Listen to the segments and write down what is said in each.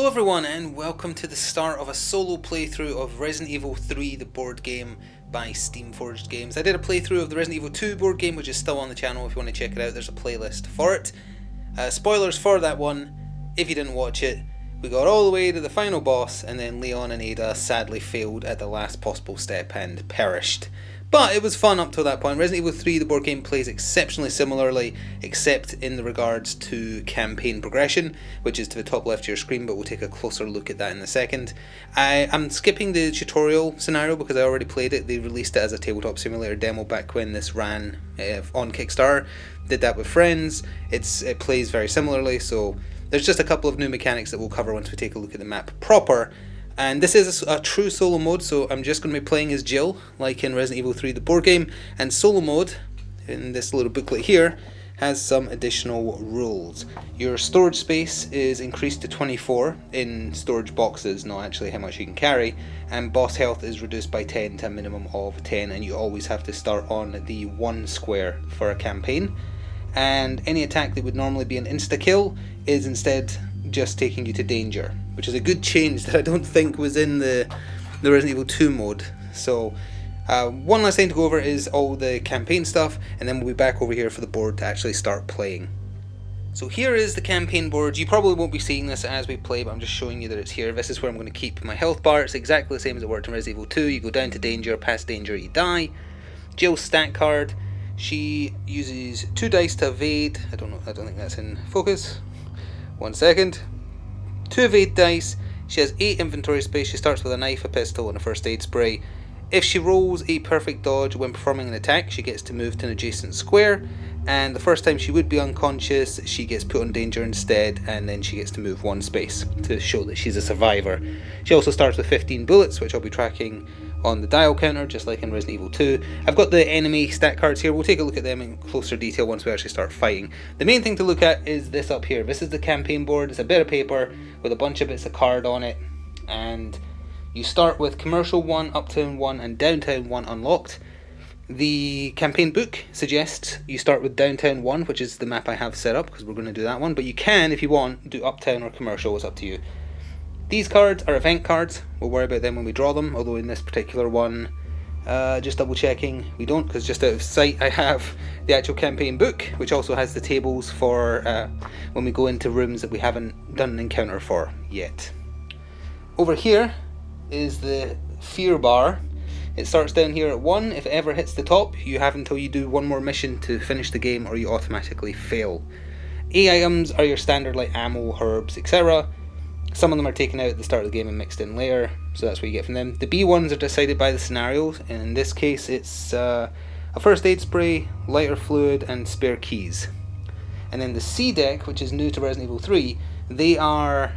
Hello everyone and welcome to the start of a solo playthrough of Resident Evil 3, the board game by Steamforged Games. I did a playthrough of the Resident Evil 2 board game, which is still on the channel. If you want to check it out, there's a playlist for it. Spoilers for that one, if you didn't watch it. We got all the way to the final boss and then Leon and Ada sadly failed at the last possible step and perished. But it was fun up to that point. Resident Evil 3, the board game, plays exceptionally similarly, except in the regards to campaign progression, which is to the top left of your screen, but we'll take a closer look at that in a second. I'm skipping the tutorial scenario because I already played it. They released it as a tabletop simulator demo back when this ran on Kickstarter. Did that with friends. It plays very similarly, so there's just a couple of new mechanics that we'll cover once we take a look at the map proper. And this is a true solo mode, so I'm just going to be playing as Jill, like in Resident Evil 3 the board game. And solo mode, in this little booklet here, has some additional rules. Your storage space is increased to 24 in storage boxes, not actually how much you can carry. And boss health is reduced by 10 to a minimum of 10, and you always have to start on the 1 square for a campaign. And any attack that would normally be an insta-kill is instead just taking you to danger, which is a good change that I don't think was in the Resident Evil 2 mode. So one last thing to go over is all the campaign stuff, and then we'll be back over here for the board to actually start playing. So here is the campaign board. You probably won't be seeing this as we play, but I'm just showing you that it's here. This is where I'm going to keep my health bar. It's exactly the same as it worked in Resident Evil 2. You go down to danger, past danger you die. Jill's stat card. She uses 2 dice to evade. I don't think that's in focus. 1 second. 2 evade dice. She has 8 inventory space. She starts with a knife, a pistol, and a first aid spray. If she rolls a perfect dodge when performing an attack, she gets to move to an adjacent square. And the first time she would be unconscious, she gets put on danger instead, and then she gets to move 1 space to show that she's a survivor. She also starts with 15 bullets, which I'll be tracking on the dial counter, just like in Resident Evil 2. I've got the enemy stat cards here. We'll take a look at them in closer detail once we actually start fighting. The main thing to look at is this up here. This is the campaign board. It's a bit of paper with a bunch of bits of card on it, and you start with Commercial 1, Uptown 1, and Downtown 1 unlocked. The campaign book suggests you start with Downtown 1, which is the map I have set up, because we're going to do that one, but you can, if you want, do Uptown or Commercial. It's up to you. These cards are event cards. We'll worry about them when we draw them, although in this particular one, just double checking, we don't, because just out of sight I have the actual campaign book, which also has the tables for when we go into rooms that we haven't done an encounter for yet. Over here is the fear bar. It starts down here at 1. If it ever hits the top, you have until you do 1 more mission to finish the game, or you automatically fail. A items are your standard, like ammo, herbs, etc. Some of them are taken out at the start of the game and mixed in later, so that's what you get from them. The B ones are decided by the scenarios, and in this case it's a first aid spray, lighter fluid, and spare keys. And then the C deck, which is new to Resident Evil 3, they are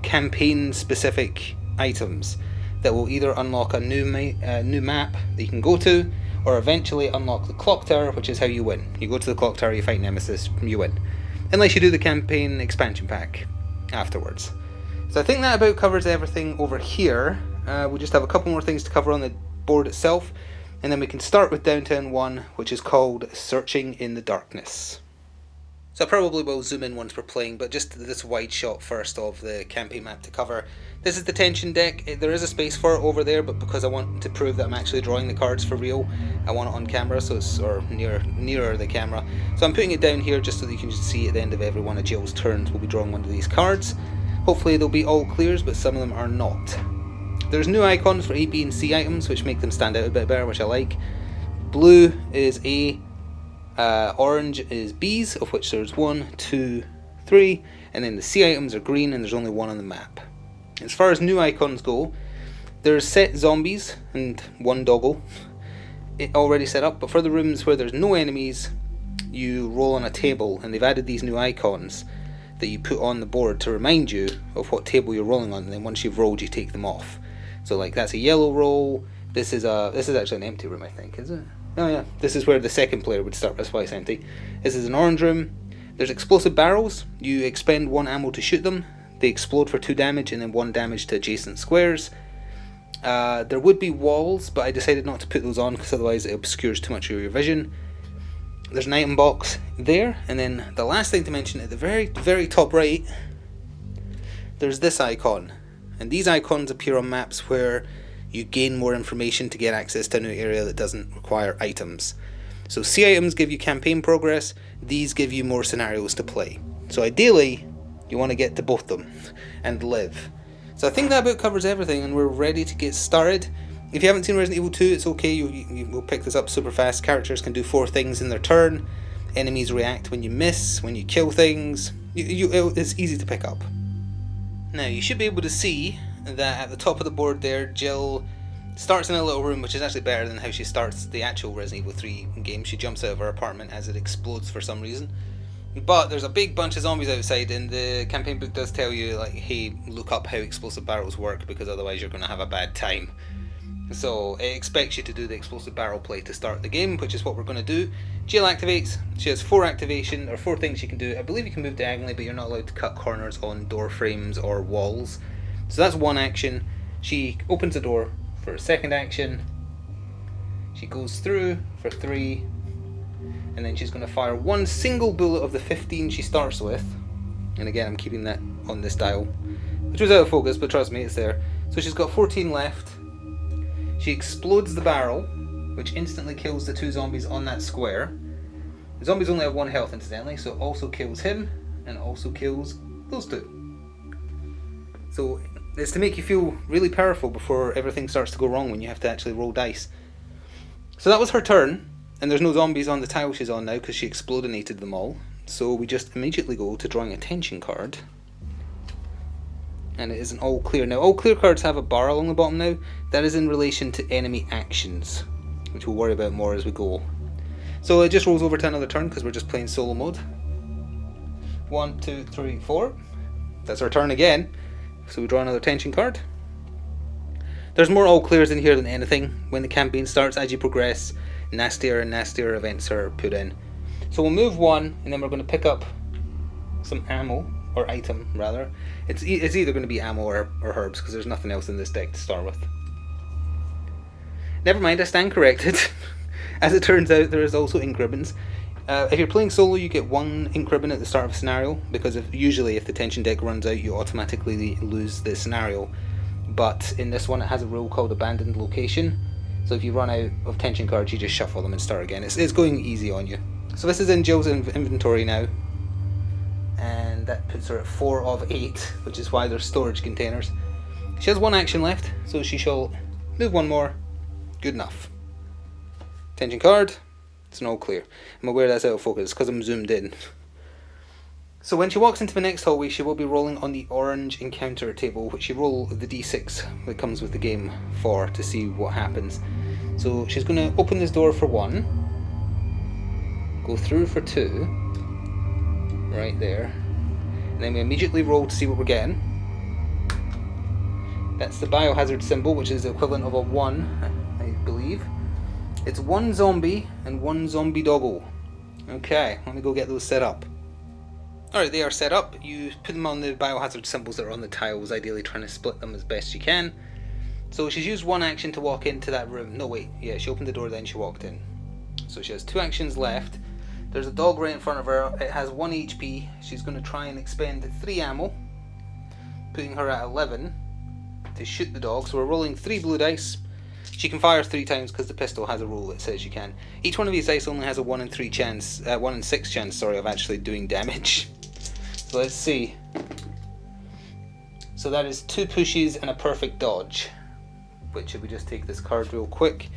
campaign specific items that will either unlock a new map that you can go to, or eventually unlock the clock tower, which is how you win. You go to the clock tower, you fight Nemesis, you win. Unless you do the campaign expansion pack afterwards. So I think that about covers everything over here. We just have a couple more things to cover on the board itself, and then we can start with Downtown 1, which is called Searching in the Darkness. So I probably will zoom in once we're playing, but just this wide shot first of the campaign map to cover. This is the tension deck. There is a space for it over there, but because I want to prove that I'm actually drawing the cards for real, I want it on camera, so it's nearer the camera. So I'm putting it down here just so that you can just see at the end of every one of Jill's turns we'll be drawing one of these cards. Hopefully they'll be all clears, but some of them are not. There's new icons for A, B, and C items, which make them stand out a bit better, which I like. Blue is A, orange is B's, of which there's 1, 2, 3, and then the C items are green, and there's only 1 on the map. As far as new icons go, there's set zombies and 1 doggle already set up, but for the rooms where there's no enemies, you roll on a table, and they've added these new icons that you put on the board to remind you of what table you're rolling on, and then once you've rolled you take them off. So like that's a yellow roll. This is actually an empty room, I think, is it? Oh yeah, this is where the second player would start, that's why it's empty. This is an orange room. There's explosive barrels. You expend 1 ammo to shoot them. They explode for 2 damage and then 1 damage to adjacent squares. There would be walls, but I decided not to put those on because otherwise it obscures too much of your vision. There's an item box there, and then the last thing to mention at the very, very top right there's this icon. And these icons appear on maps where you gain more information to get access to a new area that doesn't require items. So C items give you campaign progress, these give you more scenarios to play. So ideally, you want to get to both of them and live. So I think that about covers everything, and we're ready to get started. If you haven't seen Resident Evil 2, it's okay, we'll pick this up super fast. Characters can do 4 things in their turn. Enemies react when you miss, when you kill things. It's easy to pick up. Now, you should be able to see that at the top of the board there, Jill starts in a little room, which is actually better than how she starts the actual Resident Evil 3 game. She jumps out of her apartment as it explodes for some reason. But there's a big bunch of zombies outside, and the campaign book does tell you, like, hey, look up how explosive barrels work, because otherwise you're going to have a bad time. So it expects you to do the explosive barrel play to start the game, which is what we're going to do. Jill activates. She has 4 things you can do. I believe you can move diagonally, but you're not allowed to cut corners on door frames or walls. So that's 1 action. She opens the door for a 2nd action. She goes through for 3. And then she's going to fire 1 single bullet of the 15 she starts with. And again, I'm keeping that on this dial, which was out of focus, but trust me, it's there. So she's got 14 left. She explodes the barrel, which instantly kills the 2 zombies on that square. The zombies only have 1 health, incidentally, so it also kills him, and also kills those 2. So it's to make you feel really powerful before everything starts to go wrong when you have to actually roll dice. So that was her turn, and there's no zombies on the tile she's on now because she explodinated them all. So we just immediately go to drawing a tension card. And it is an all clear. Now, all clear cards have a bar along the bottom now. That is in relation to enemy actions, which we'll worry about more as we go. So it just rolls over to another turn because we're just playing solo mode. 1, 2, 3, 4. That's our turn again. So we draw another tension card. There's more all clears in here than anything. When the campaign starts, as you progress, nastier and nastier events are put in. So we'll move 1, and then we're going to pick up some ammo. Or item, rather. It's either going to be ammo or herbs, because there's nothing else in this deck to start with. Never mind, I stand corrected. As it turns out, there is also ink ribbons. If you're playing solo, you get 1 ink ribbon at the start of a scenario, because usually if the tension deck runs out, you automatically lose the scenario. But in this one, it has a rule called Abandoned Location. So if you run out of tension cards, you just shuffle them and start again. It's going easy on you. So this is in Jill's inventory now. And that puts her at 4 of 8, which is why there's storage containers. She has 1 action left, so she shall move 1 more. Good enough. Tension card. It's an all clear. I'm aware that's out of focus because I'm zoomed in. So when she walks into the next hallway, she will be rolling on the orange encounter table, which you roll the d6 that comes with the game for to see what happens. So she's going to open this door for 1, go through for 2, right there, and then we immediately roll to see what we're getting. That's the biohazard symbol, which is the equivalent of a 1, I believe. It's 1 zombie and 1 zombie doggo. Okay, let me go get those set up. Alright, they are set up. You put them on the biohazard symbols that are on the tiles, ideally trying to split them as best you can. So she's used 1 action to walk into that room. No, wait, yeah, she opened the door, then she walked in. So she has 2 actions left. There's a dog right in front of her. It has 1 HP. She's going to try and expend 3 ammo, putting her at 11 to shoot the dog. So we're rolling 3 blue dice. She can fire 3 times because the pistol has a rule that says you can. Each one of these dice only has a 1 in 6 chance, of actually doing damage. So let's see. So that is 2 pushes and a perfect dodge. Which, if we just take this card real quick,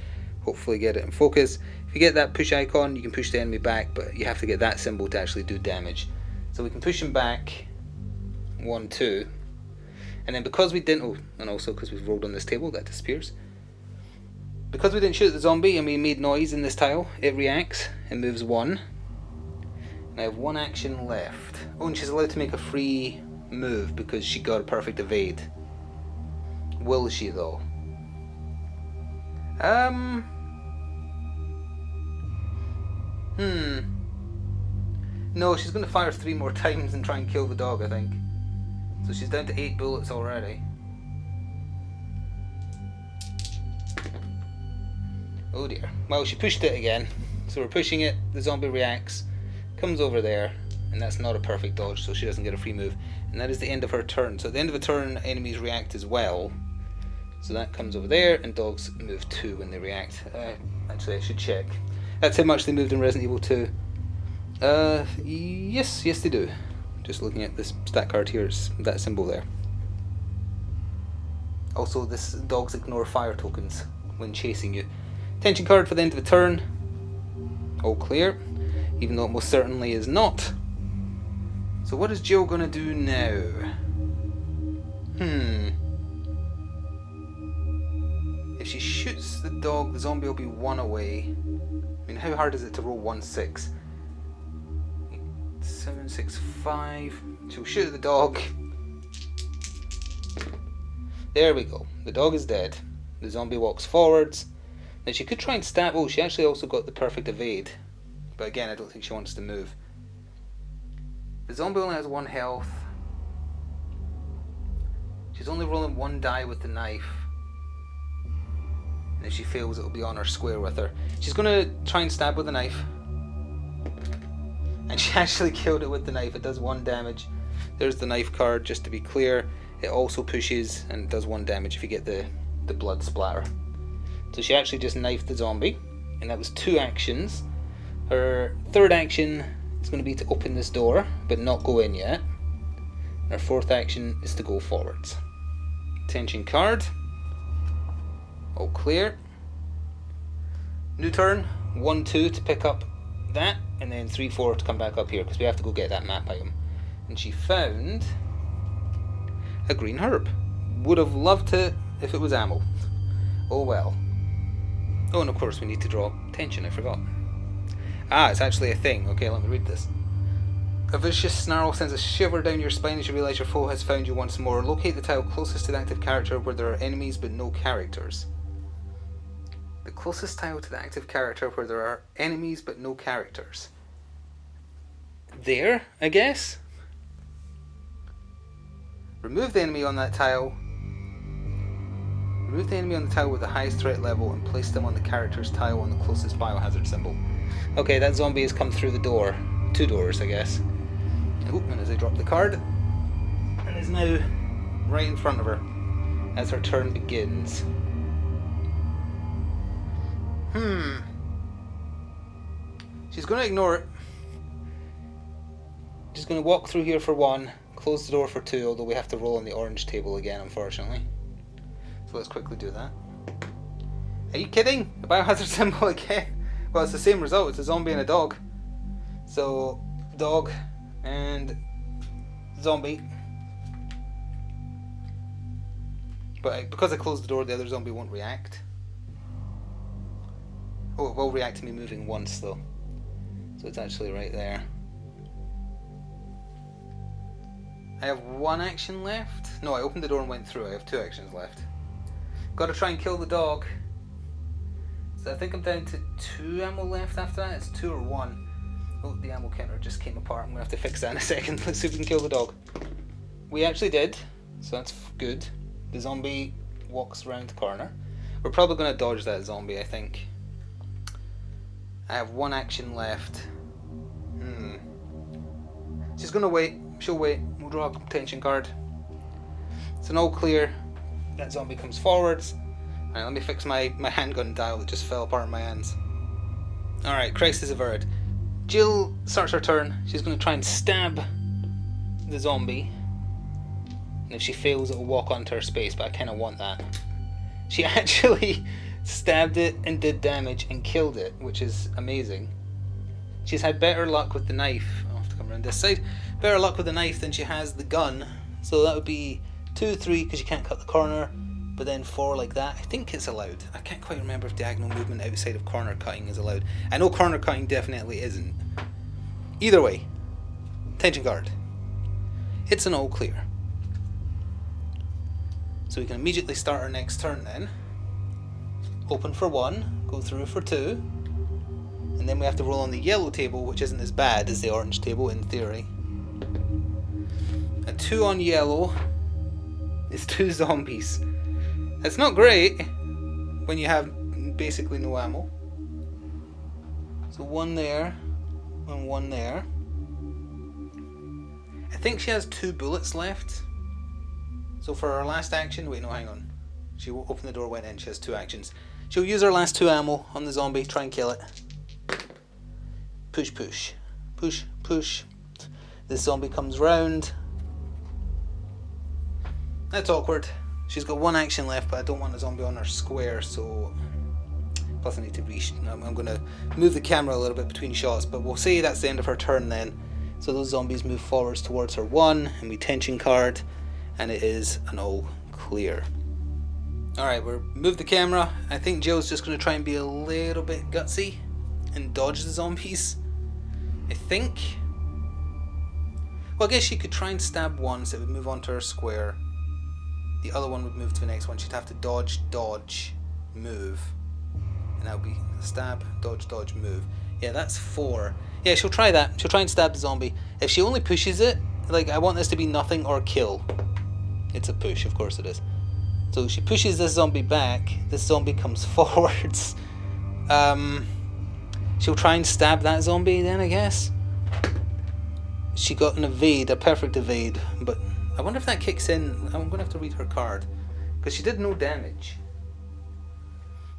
hopefully get it in focus. If you get that push icon, you can push the enemy back, but you have to get that symbol to actually do damage. So we can push him back 1, 2. And then because we didn't, and also because we've rolled on this table, that disappears. Because we didn't shoot the zombie and we made noise in this tile, it reacts and moves 1. And I have 1 action left. Oh, and she's allowed to make a free move because she got a perfect evade. Will she, though? No, she's going to fire 3 more times and try and kill the dog, I think. So she's down to 8 bullets already. Oh dear. Well, she pushed it again. So we're pushing it, the zombie reacts, comes over there, and that's not a perfect dodge, so she doesn't get a free move. And that is the end of her turn. So at the end of a turn, enemies react as well. So that comes over there, and dogs move 2 when they react. Actually, I should check. That's how much they moved in Resident Evil 2. Yes, they do. Just looking at this stat card here, it's that symbol there. Also, this dogs ignore fire tokens when chasing you. Tension card for the end of a turn. All clear, even though it most certainly is not. So what is Jill gonna do now? If she shoots the dog, the zombie will be 1 away. I mean, how hard is it to roll 1-6? 7, 6, 5. She'll shoot at the dog. There we go. The dog is dead. The zombie walks forwards. Now she could try and stab. Oh, she actually also got the perfect evade. But again, I don't think she wants to move. The zombie only has 1 health. She's only rolling 1 die with the knife. And if she fails, it'll be on her square with her. She's going to try and stab with the knife. And she actually killed it with the knife. It does 1 damage. There's the knife card, just to be clear. It also pushes and does 1 damage if you get the blood splatter. So she actually just knifed the zombie. And that was 2 actions. Her third action is going to be to open this door, but not go in yet. Her fourth action is to go forwards. Tension card. All clear. New turn. 1-2 to pick up that, and then 3-4 to come back up here, because we have to go get that map item. And she found a green herb. Would have loved it if it was ammo. Oh well. Oh, and of course we need to draw tension, I forgot. Ah, it's actually a thing. Okay, let me read this. A vicious snarl sends a shiver down your spine as you realise your foe has found you once more. Locate the tile closest to the active character where there are enemies but no characters. The closest tile to the active character where there are enemies but no characters. There, I guess? Remove the enemy on that tile. Remove the enemy on the tile with the highest threat level and place them on the character's tile on the closest biohazard symbol. Okay, that zombie has come through the door. 2 doors, I guess. Oop, and as I drop the card, and is now right in front of her as her turn begins. She's going to ignore it. She's going to walk through here for 1, close the door for 2, although we have to roll on the orange table again, unfortunately. So let's quickly do that. Are you kidding? The biohazard symbol again? Well, it's the same result. It's a zombie and a dog. So, dog and zombie. But because I closed the door, the other zombie won't react. Oh, it will react to me moving once though. So it's actually right there. I have 1 action left. No, I opened the door and went through. I have 2 actions left. Got to try and kill the dog. So I think I'm down to 2 ammo left after that. It's 2 or 1. Oh, the ammo counter just came apart. I'm going to have to fix that in a second. Let's see if we can kill the dog. We actually did, so that's good. The zombie walks around the corner. We're probably going to dodge that zombie, I think. I have 1 action left. She's going to wait. She'll wait. We'll draw a tension card. It's an all clear. That zombie comes forwards. Alright, let me fix my handgun dial that just fell apart in my hands. Alright, crisis averted. Jill starts her turn. She's going to try and stab the zombie. And if she fails, it will walk onto her space, but I kind of want that. She actually stabbed it and did damage and killed it, which is amazing. She's had better luck with the knife. I'll have to come around this side. Better luck with the knife than she has the gun. So that would be 2, 3, because you can't cut the corner. But then 4 like that, I think it's allowed. I can't quite remember if diagonal movement outside of corner cutting is allowed. I know corner cutting definitely isn't. Either way, tension card. It's an all clear. So we can immediately start our next turn then. Open for 1, go through for 2. And then we have to roll on the yellow table, which isn't as bad as the orange table in theory. A 2 on yellow is 2 zombies. It's not great when you have basically no ammo. So 1 there and 1 there. think she has 2 bullets left. So for her last action, wait, no, hang on. She opened the door, went in, she has 2 actions. She'll use her last 2 ammo on the zombie, try and kill it. Push, push. Push, push. This zombie comes round. That's awkward. She's got 1 action left, but I don't want a zombie on her square, so... Plus I need to I'm going to move the camera a little bit between shots, but we'll say that's the end of her turn then. So those zombies move forwards towards her 1, and we tension card, and it is an all clear. Alright, we'll move the camera. I think Jill's just going to try and be a little bit gutsy and dodge the zombies. I think. Well, I guess she could try and stab one, so it would move onto her square. The other one would move to the next one. She'd have to dodge, dodge, move. And that would be stab, dodge, dodge, move. Yeah, that's 4. Yeah, she'll try that. She'll try and stab the zombie. If she only pushes it, like, I want this to be nothing or kill. It's a push, of course it is. So she pushes this zombie back. This zombie comes forwards. She'll try and stab that zombie then, I guess. She got an evade, a perfect evade. But I wonder if that kicks in. I'm going to have to read her card. Because she did no damage.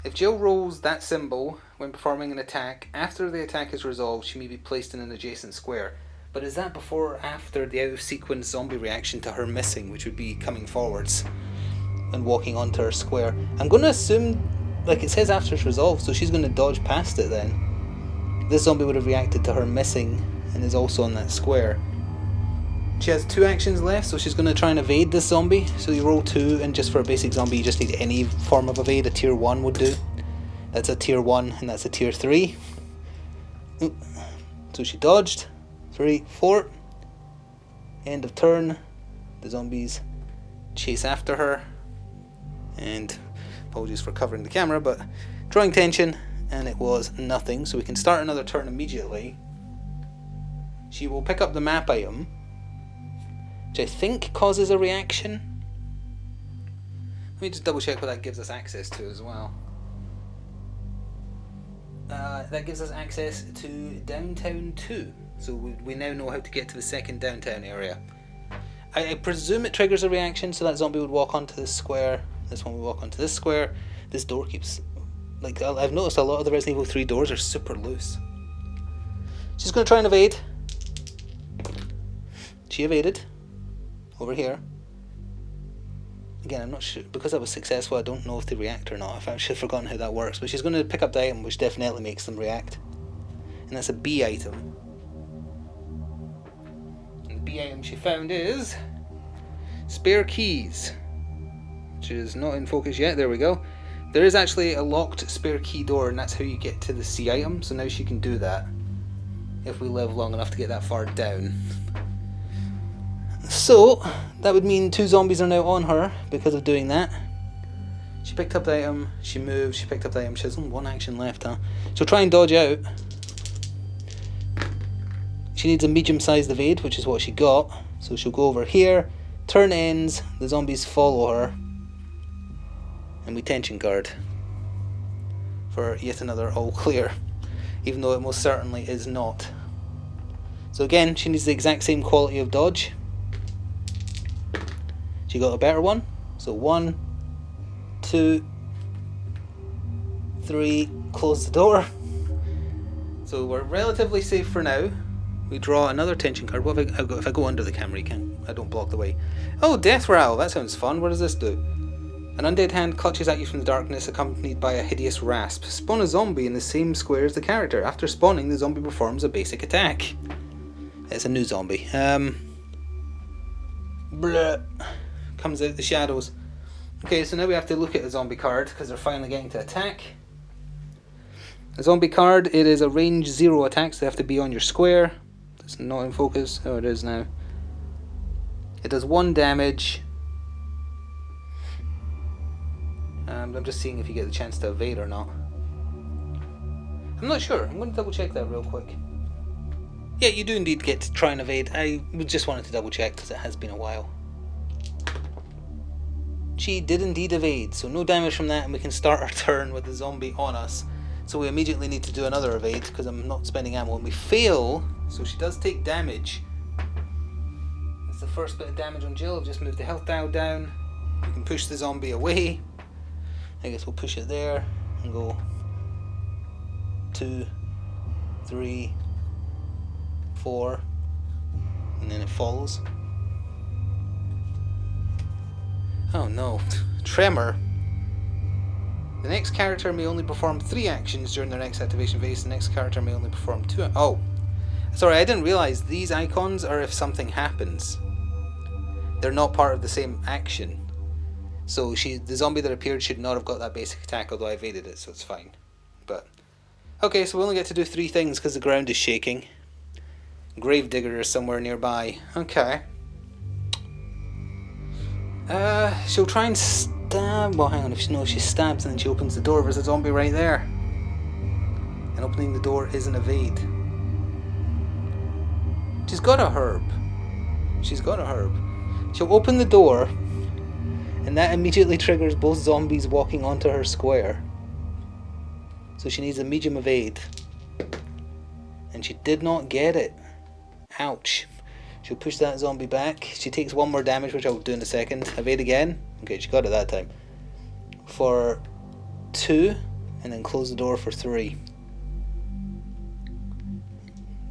If Jill rolls that symbol when performing an attack, after the attack is resolved, she may be placed in an adjacent square. But is that before or after the out-of-sequence zombie reaction to her missing, which would be coming forwards and walking onto her square? I'm going to assume, like it says after it's resolved, so she's going to dodge past it then. This zombie would have reacted to her missing and is also on that square. She has 2 actions left, so she's going to try and evade this zombie. So you roll 2, and just for a basic zombie, you just need any form of evade. A tier 1 would do. That's a tier 1, and that's a tier 3. So she dodged. 3, 4. End of turn. The zombies chase after her. And apologies for covering the camera, but drawing tension, and it was nothing. So we can start another turn immediately. She will pick up the map item, which I think causes a reaction. Let me just double check what that gives us access to as well. That gives us access to Downtown 2. So we now know how to get to the second downtown area. I presume it triggers a reaction, so that zombie would walk onto this square. This one would walk onto this square. This door keeps... Like, I've noticed a lot of the Resident Evil 3 doors are super loose. She's going to try and evade. She evaded. Over here. Again, I'm not sure, because I was successful, I don't know if they react or not. I've actually forgotten how that works, but she's going to pick up the item, which definitely makes them react. And that's a B item. And the B item she found is spare keys, which is not in focus yet. There we go. There is actually a locked spare key door, and that's how you get to the C item, so now she can do that if we live long enough to get that far down. So, that would mean 2 zombies are now on her because of doing that. She picked up the item, she moved, she picked up the item, she has only 1 action left, huh? She'll try and dodge out. She needs a medium-sized evade, which is what she got. So she'll go over here, turn ends, the zombies follow her, and we tension guard for yet another all clear, even though it most certainly is not. So again, she needs the exact same quality of dodge. She got a better one. So 1, 2, 3, close the door. So we're relatively safe for now. We draw another tension card. What if I go under the camera? I don't block the way. Oh, Death Rattle. That sounds fun. What does this do? An undead hand clutches at you from the darkness, accompanied by a hideous rasp. Spawn a zombie in the same square as the character. After spawning, the zombie performs a basic attack. It's a new zombie. Bleh. Comes out the shadows. Okay, so now we have to look at a zombie card because they're finally getting to attack. A zombie card, it is a range 0 attack, so they have to be on your square. It's not in focus. Oh, it is now. It does 1 damage. I'm just seeing if you get the chance to evade or not. I'm not sure. I'm going to double check that real quick. Yeah, you do indeed get to try and evade. I just wanted to double check because it has been a while. She did indeed evade, so no damage from that, and we can start our turn with the zombie on us. So we immediately need to do another evade because I'm not spending ammo, and we fail, so she does take damage. the first bit of damage on Jill. I've just moved the health dial down. We can push the zombie away. I guess we'll push it there and go 2, 3, 4, and then it follows. Oh no, tremor. The next character may only perform 3 actions during their next activation phase. The next character may only perform 2. Oh, sorry, I didn't realise these icons are if something happens. They're not part of the same action. So the zombie that appeared should not have got that basic attack, although I evaded it, so it's fine. But okay, so we only get to do 3 things because the ground is shaking. Gravedigger is somewhere nearby. Okay. She'll try and stab. Well, hang on. If she stabs and then she opens the door, there's a zombie right there. And opening the door is an evade. She's got a herb. She'll open the door, and that immediately triggers both zombies walking onto her square. So she needs a medium evade. And she did not get it. Ouch. She'll push that zombie back. She takes 1 more damage, which I'll do in a second. Evade again. Okay, she got it that time. For 2, and then close the door for 3.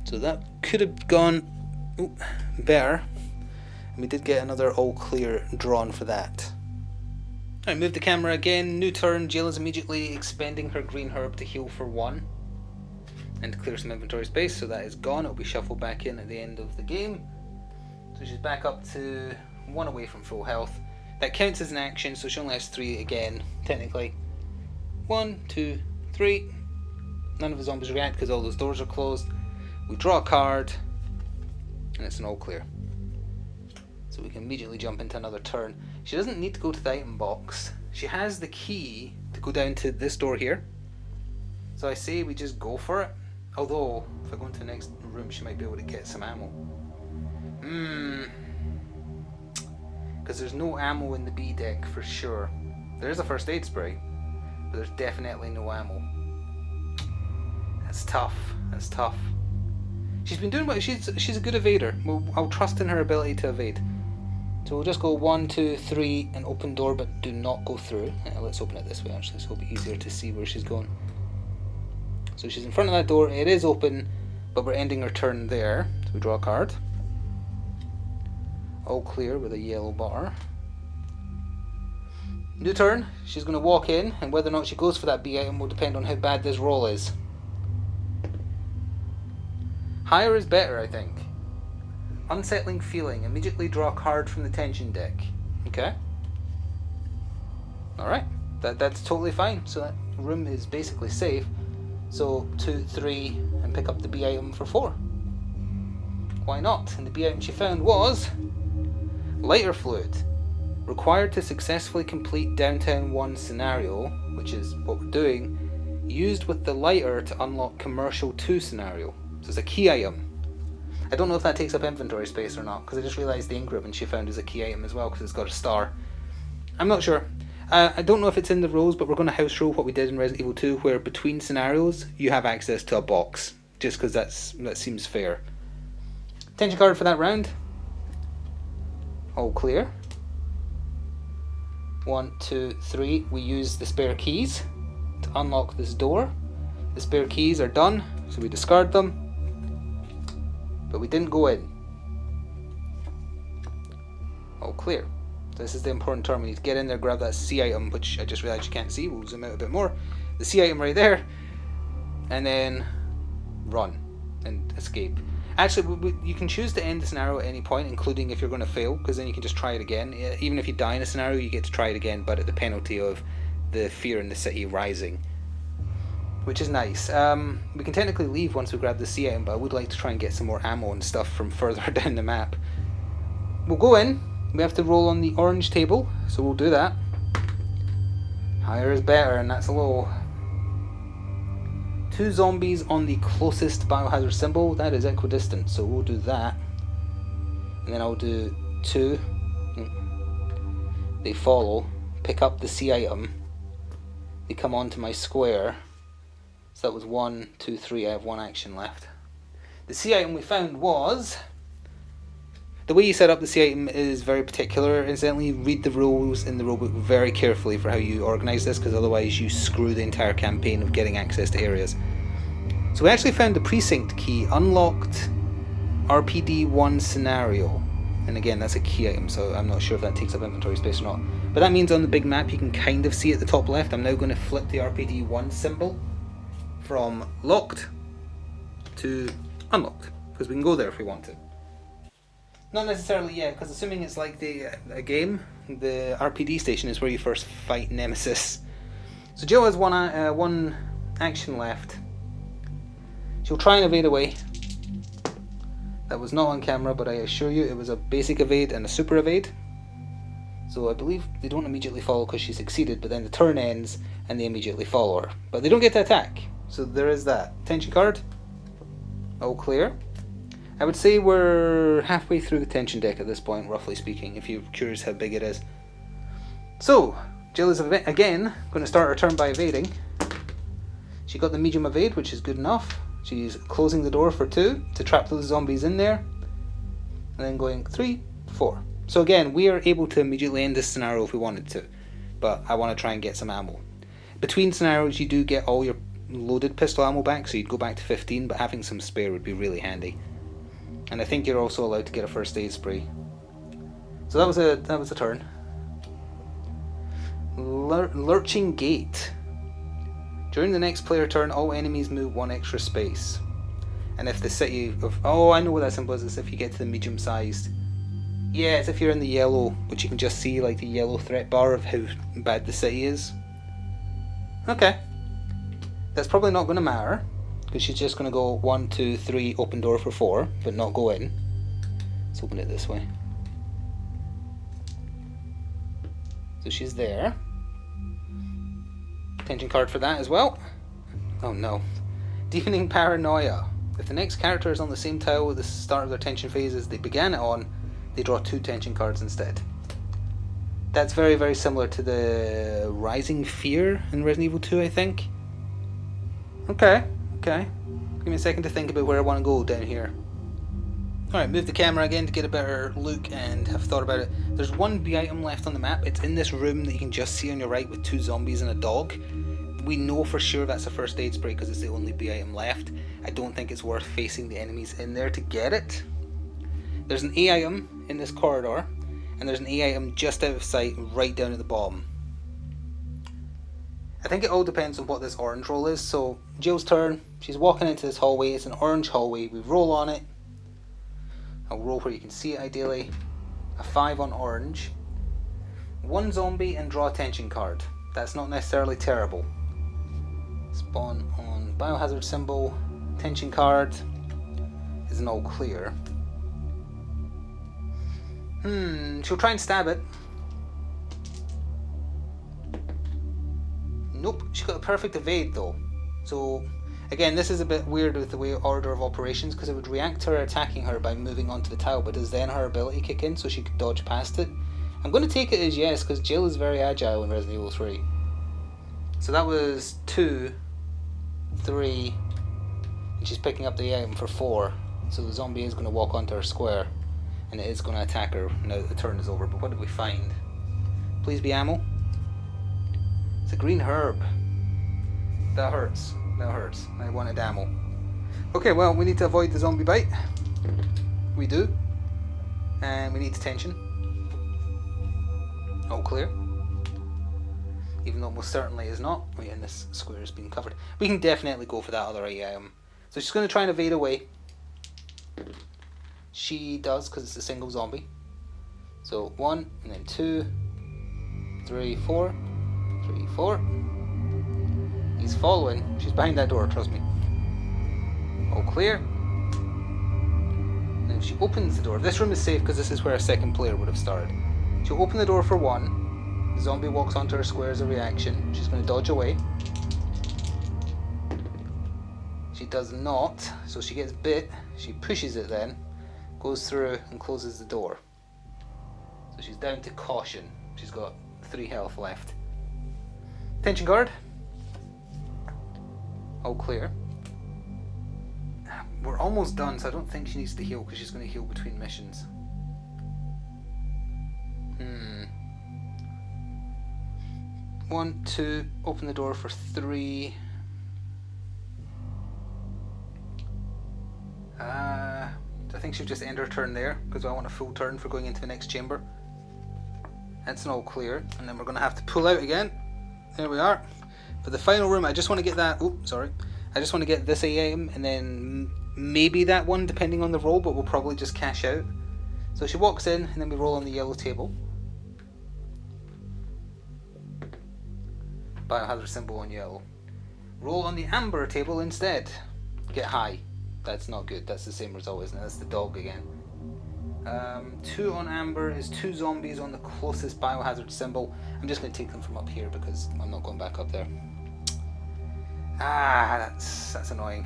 So that could have gone better. And we did get another all clear drawn for that. Alright, move the camera again. New turn. Jill is immediately expending her green herb to heal for 1. And to clear some inventory space, so that is gone. It'll be shuffled back in at the end of the game. So she's back up to 1 away from full health. That counts as an action, so she only has 3 again, technically. 1, 2, 3. None of the zombies react because all those doors are closed. We draw a card, and it's an all clear. So we can immediately jump into another turn. She doesn't need to go to the item box. She has the key to go down to this door here. So I say we just go for it. Although, if I go into the next room, she might be able to get some ammo. Because there's no ammo in the B deck for sure. There is a first aid spray, but there's definitely no ammo. That's tough. She's been doing what she's a good evader. I'll trust in her ability to evade. So we'll just go 1, 2, 3 and open door, but do not go through. Let's open it this way actually, so it'll be easier to see where she's going. So she's in front of that door. It is open, but we're ending her turn there. So we draw a card. All clear with a yellow bar. New turn. She's going to walk in, and whether or not she goes for that B item will depend on how bad this roll is. Higher is better, I think. Unsettling feeling. Immediately draw a card from the tension deck. Okay. Alright. That's totally fine. So that room is basically safe. So 2, 3, and pick up the B item for 4. Why not? And the B item she found was lighter fluid. Required to successfully complete Downtown 1 scenario, which is what we're doing, used with the lighter to unlock Commercial 2 scenario. So it's a key item. I don't know if that takes up inventory space or not, because I just realised the ink ribbon she found is a key item as well, because it's got a star. I'm not sure. I don't know if it's in the rows, but we're going to house rule what we did in Resident Evil 2, where between scenarios you have access to a box, just because that seems fair. Tension card for that round. All clear. 1, 2, 3. We use the spare keys to unlock this door. The spare keys are done, so we discard them. But we didn't go in. All clear. This is the important term. We need to get in there, grab that C item, which I just realised you can't see. We'll zoom out a bit more. The C item right there. And then run and escape. Actually, you can choose to end the scenario at any point, including if you're going to fail, because then you can just try it again. Even if you die in a scenario, you get to try it again, but at the penalty of the fear in the city rising. Which is nice. We can technically leave once we grab the C item, but I would like to try and get some more ammo and stuff from further down the map. We'll go in. We have to roll on the orange table, so we'll do that. Higher is better, and that's low. 2 zombies on the closest biohazard symbol. That is equidistant, so we'll do that. And then I'll do 2. They follow. Pick up the C item. They come onto my square. So that was 1, 2, 3. I have 1 action left. The C item we found was The way you set up the C item is very particular. Incidentally, read the rules in the rulebook very carefully for how you organise this, because otherwise you screw the entire campaign of getting access to areas. So we actually found the precinct key, unlocked RPD1 scenario. And again, that's a key item, so I'm not sure if that takes up inventory space or not. But that means on the big map you can kind of see at the top left. I'm now going to flip the RPD1 symbol from locked to unlocked, because we can go there if we want to. Not necessarily yet, because assuming it's like a game, the RPD station is where you first fight Nemesis. So Jill has one action left. She'll try and evade away. That was not on camera, but I assure you it was a basic evade and a super evade. So I believe they don't immediately follow because she succeeded, but then the turn ends and they immediately follow her. But they don't get to attack, so there is that. Tension card. All clear. I would say we're halfway through the tension deck at this point, roughly speaking, if you're curious how big it is. So, Jill is again going to start her turn by evading. She got the medium evade, which is good enough. She's closing the door for 2 to trap those zombies in there. And then going 3, 4. So again, we are able to immediately end this scenario if we wanted to. But I want to try and get some ammo. Between scenarios, you do get all your loaded pistol ammo back, so you'd go back to 15, but having some spare would be really handy. And I think you're also allowed to get a first aid spray. So that was a turn. Lurching Gate. During the next player turn, all enemies move 1 extra space. And if the city of... Oh, I know what that symbol is. It's if you get to the medium sized. Yeah, it's if you're in the yellow, which you can just see like the yellow threat bar of how bad the city is. Okay. That's probably not going to matter, because she's just going to go 1, 2, 3, open door for 4, but not go in. Let's open it this way. So she's there. Tension card for that as well. Oh no. Deepening Paranoia. If the next character is on the same tile at the start of their tension phase as they began it on, they draw 2 tension cards instead. That's very, very similar to the Rising Fear in Resident Evil 2, I think. Okay. Give me a second to think about where I want to go down here. Alright, move the camera again to get a better look and have thought about it. There's 1 B item left on the map. It's in this room that you can just see on your right with 2 zombies and a dog. We know for sure that's a first aid spray because it's the only B item left. I don't think it's worth facing the enemies in there to get it. There's an A item in this corridor, and there's an A item just out of sight right down at the bottom. I think it all depends on what this orange roll is. So Jill's turn, she's walking into this hallway. It's an orange hallway. We roll on it. I'll roll where you can see it ideally. A 5 on orange. 1 zombie and draw a tension card. That's not necessarily terrible. Spawn on biohazard symbol. Tension card isn't all clear. She'll try and stab it. Nope, she got a perfect evade though. So again, this is a bit weird with the way order of operations, because it would react to her attacking her by moving onto the tile, but does then her ability kick in so she could dodge past it? I'm going to take it as yes, because Jill is very agile in Resident Evil 3. So that was 2, 3, and she's picking up the item for 4. So the zombie is going to walk onto her square, and it is going to attack her now that the turn is over. But what did we find? Please be ammo. It's a green herb. That hurts. I wanted ammo. Okay, well, we need to avoid the zombie bite. We do. And we need tension. All clear. Even though it most certainly is not. Oh yeah, and this square has been covered. We can definitely go for that other item. So she's going to try and evade away. She does, because it's a single zombie. So 1, and then 2, 3, 4. 3, 4. He's following. She's behind that door, trust me. All clear. Now she opens the door. This room is safe because this is where a second player would have started. She'll open the door for 1. The zombie walks onto her square as a reaction. She's going to dodge away. She does not, so she gets bit. She pushes it then, goes through and closes the door. So she's down to caution. She's got 3 health left. Tension card. All clear. We're almost done, so I don't think she needs to heal because she's going to heal between missions. 1, 2, open the door for 3. I think she'll just end her turn there, because I want a full turn for going into the next chamber. That's an all clear, and then we're going to have to pull out again. There we are. For the final room, I just want to get that... Oh, sorry. I just want to get this item, and then maybe that one, depending on the roll, but we'll probably just cash out. So she walks in, and then we roll on the yellow table. Biohazard symbol on yellow. Roll on the amber table instead. Get high. That's not good. That's the same result, isn't it? That's the dog again. 2 on amber is 2 zombies on the closest biohazard symbol. I'm just going to take them from up here because I'm not going back up there. That's annoying.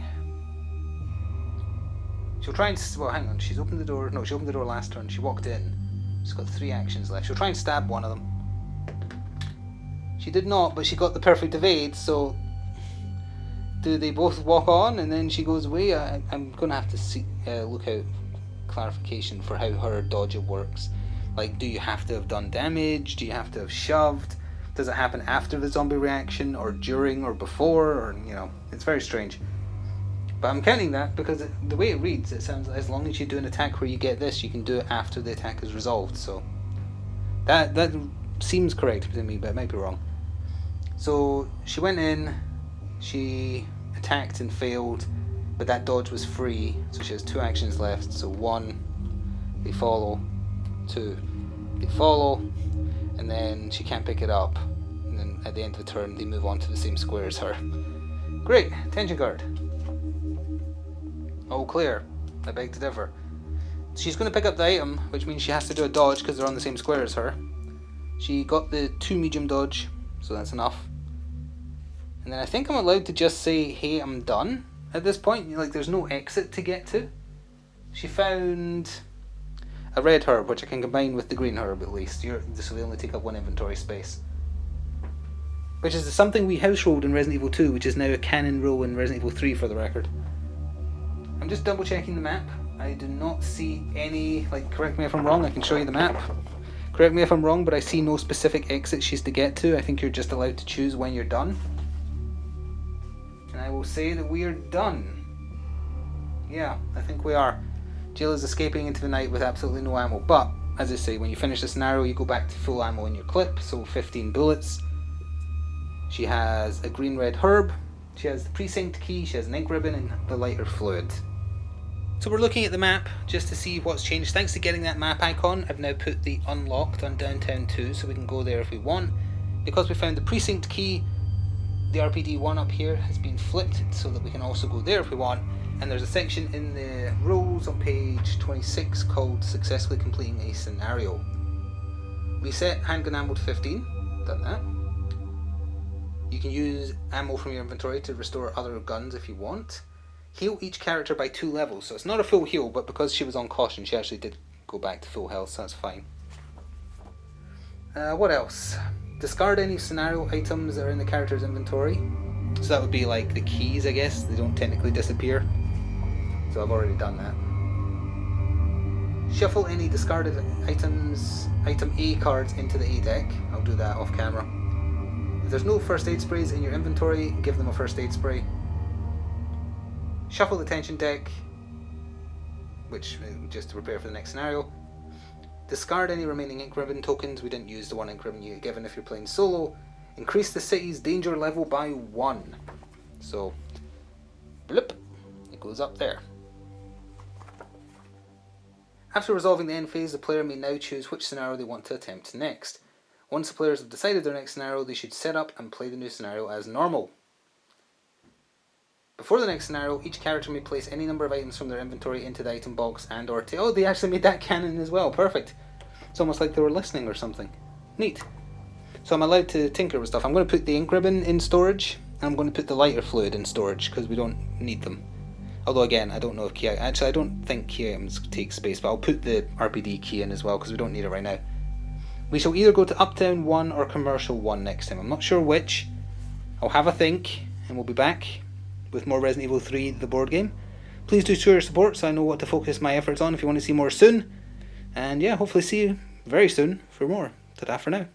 She'll try and... Well, hang on. She's opened the door. No, she opened the door last turn. She walked in. She's got 3 actions left. She'll try and stab one of them. She did not, but she got the perfect evade, so... Do they both walk on and then she goes away? I'm going to have to look out clarification for how her dodge works. Like, do you have to have done damage? Do you have to have shoved? Does it happen after the zombie reaction, or during, or before, or, you know, it's very strange. But I'm counting that because the way it reads, it sounds like as long as you do an attack where you get this, you can do it after the attack is resolved. So that seems correct to me, but it might be wrong. So she went in, she attacked and failed, but that dodge was free, so she has 2 actions left. So 1, they follow, 2, they follow, and then she can't pick it up, and then at the end of the turn they move on to the same square as her. Great, tension card. All clear. I beg to differ. She's going to pick up the item, which means she has to do a dodge because they're on the same square as her. She got the 2 medium dodge, so that's enough. And then I think I'm allowed to just say, hey, I'm done at this point. Like, there's no exit to get to. She found a red herb, which I can combine with the green herb at least. So they only take up 1 inventory space. Which is something we house rolled in Resident Evil 2, which is now a canon rule in Resident Evil 3 for the record. I'm just double checking the map. I do not see any, like, correct me if I'm wrong, I can show you the map. Correct me if I'm wrong, but I see no specific exit she's to get to. I think you're just allowed to choose when you're done. And I will say that we are done. Yeah, I think we are. Jill is escaping into the night with absolutely no ammo, but, as I say, when you finish the scenario, you go back to full ammo in your clip, so 15 bullets. She has a green-red herb, she has the precinct key, she has an ink ribbon, and the lighter fluid. So we're looking at the map just to see what's changed. Thanks to getting that map icon, I've now put the unlocked on Downtown 2, so we can go there if we want. Because we found the precinct key, the RPD 1 up here has been flipped so that we can also go there if we want. And there's a section in the rules on page 26 called Successfully Completing a Scenario. Reset handgun ammo to 15, done that. You can use ammo from your inventory to restore other guns if you want. Heal each character by 2 levels, so it's not a full heal, but because she was on caution, she actually did go back to full health, so that's fine. What else? Discard any scenario items that are in the character's inventory. So that would be like the keys, I guess. They don't technically disappear. So I've already done that. Shuffle any discarded items, item A cards into the A deck. I'll do that off camera. If there's no first aid sprays in your inventory, give them a first aid spray. Shuffle the tension deck, which just to prepare for the next scenario. Discard any remaining ink ribbon tokens. We didn't use the 1 ink ribbon you get given if you're playing solo. Increase the city's danger level by 1. So, bloop, it goes up there. After resolving the end phase, the player may now choose which scenario they want to attempt next. Once the players have decided their next scenario, they should set up and play the new scenario as normal. Before the next scenario, each character may place any number of items from their inventory into the item box and or... Oh, they actually made that canon as well. Perfect. It's almost like they were listening or something. Neat. So I'm allowed to tinker with stuff. I'm going to put the ink ribbon in storage. I'm going to put the lighter fluid in storage because we don't need them. Although again, I don't know if key... Actually, I don't think key items take space, but I'll put the RPD key in as well because we don't need it right now. We shall either go to Uptown 1 or Commercial 1 next time. I'm not sure which. I'll have a think and we'll be back with more Resident Evil 3, the board game. Please do show your support so I know what to focus my efforts on if you want to see more soon. And yeah, hopefully see you very soon for more. Ta-da for now.